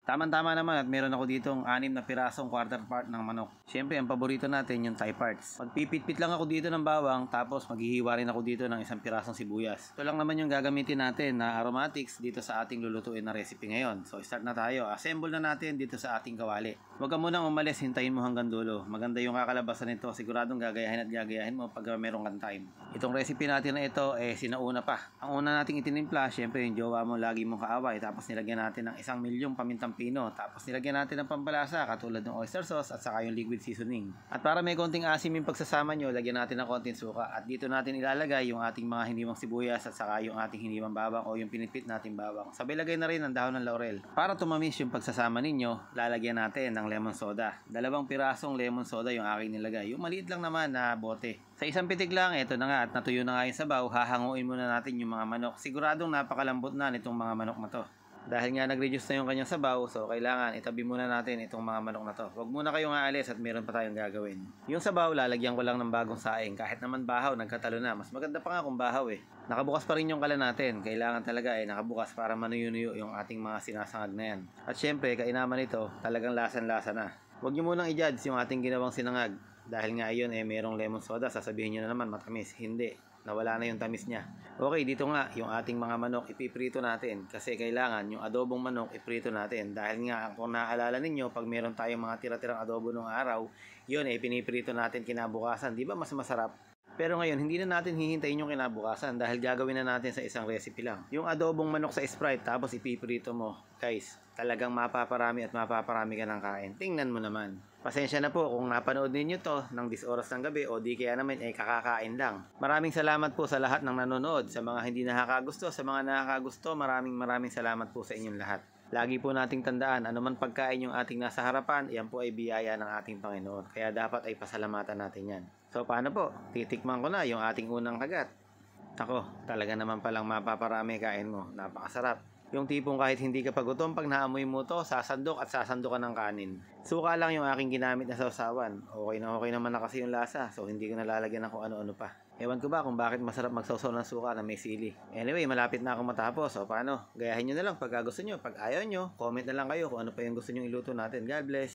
Tama-tama naman at meron ako ditong 6 na pirasong quarter part ng manok. Siyempre, ang paborito natin yung thigh parts. Magpipit-pit lang ako dito ng bawang, tapos maghihiwa rin ako dito ng 1 pirasong sibuyas. Ito lang naman yung gagamitin natin na aromatics dito sa ating lulutuin na recipe ngayon. So, start na tayo. Assemble na natin dito sa ating kawali. Huwag ka munang umalis, hintayin mo hanggang dulo. Maganda yung kakalabasan nito. Siguradong gagayahin mo pag meron kang time. Itong recipe natin na ito, sinauna pa. Ang una nating itinimpla, siyempre yung jowa mo lagi mong kaaway. Tapos nilagyan natin ng 1 milyong pamintang pino. Tapos nilagyan natin ng pampalasa katulad ng oyster sauce at saka yung liquid seasoning. At para may konting asim yung pagsasama nyo, lagyan natin ng konting suka. At dito natin ilalagay yung ating mga hiniwang sibuyas at saka yung ating hiniwang bawang o yung pinipit natin bawang. Sabay lagay na rin ang dahon ng laurel. Para tumamis yung pagsasama ninyo, lalagyan natin ng lemon soda. 2 pirasong lemon soda yung aking nilagay. Yung maliit lang naman na bote. Sa isang pitik lang, ito na nga at natuyo na nga yung sabaw, hahanguin muna natin yung mga manok. Siguradong napakalambot na nitong mga manok na to. Dahil nga nag-reduce na yung kanyang sabaw, so kailangan itabi muna natin itong mga manok na to. Huwag muna kayong aalis at meron pa tayong gagawin. Yung sabaw, lalagyan ko lang ng bagong saing. Kahit naman bahaw, nagkatalo na. Mas maganda pa nga kung bahaw Nakabukas pa rin yung kalan natin. Kailangan talaga nakabukas para manuyo-nuyo yung ating mga sinasangag na yan. At syempre, kainaman ito, talagang lasan-lasa na. Huwag nyo munang i-judge yung ating ginawang sinangag. Dahil nga yun merong lemon soda, sasabihin nyo na naman matamis. Hindi. Nawala na yung tamis niya. Okay, dito nga, yung ating mga manok ipiprito natin kasi kailangan yung adobong manok iprito natin dahil nga kung naaalala ninyo, pag meron tayong mga tira-tirang adobo nung araw, yun piniprito natin kinabukasan. Di ba mas masarap? Pero ngayon, hindi na natin hihintayin yung kinabukasan dahil gagawin na natin sa isang recipe lang. Yung adobong manok sa Sprite tapos ipiprito mo. Guys, talagang mapaparami at mapaparami ka ng kain. Tingnan mo naman. Pasensya na po kung napanood ninyo to ng 10 oras ng gabi o di kaya naman kakakain lang. Maraming salamat po sa lahat ng nanonood. Sa mga hindi nakakagusto, sa mga nakakagusto, maraming salamat po sa inyong lahat. Lagi po nating tandaan, anuman pagkain yung ating nasa harapan, yan po ay biyaya ng ating Panginoon. Kaya dapat ay pasalamatan natin yan. So paano po? Titikman ko na yung ating unang kagat. Ako, talaga naman palang mapaparami kain mo. Napakasarap. Yung tipong kahit hindi ka pagutom, pag naamoy mo to, sasandok at sasandok ka ng kanin. Suka lang yung aking ginamit na sausawan. Okay naman na kasi yung lasa. So hindi ko nalalagyan ng kung ano-ano pa. Ewan ko ba kung bakit masarap magsawsaw ng suka na may sili. Anyway, malapit na ako matapos. So paano? Gayahin nyo na lang pag gusto nyo. Pag ayaw nyo, comment na lang kayo kung ano pa yung gusto nyo iluto natin. God bless!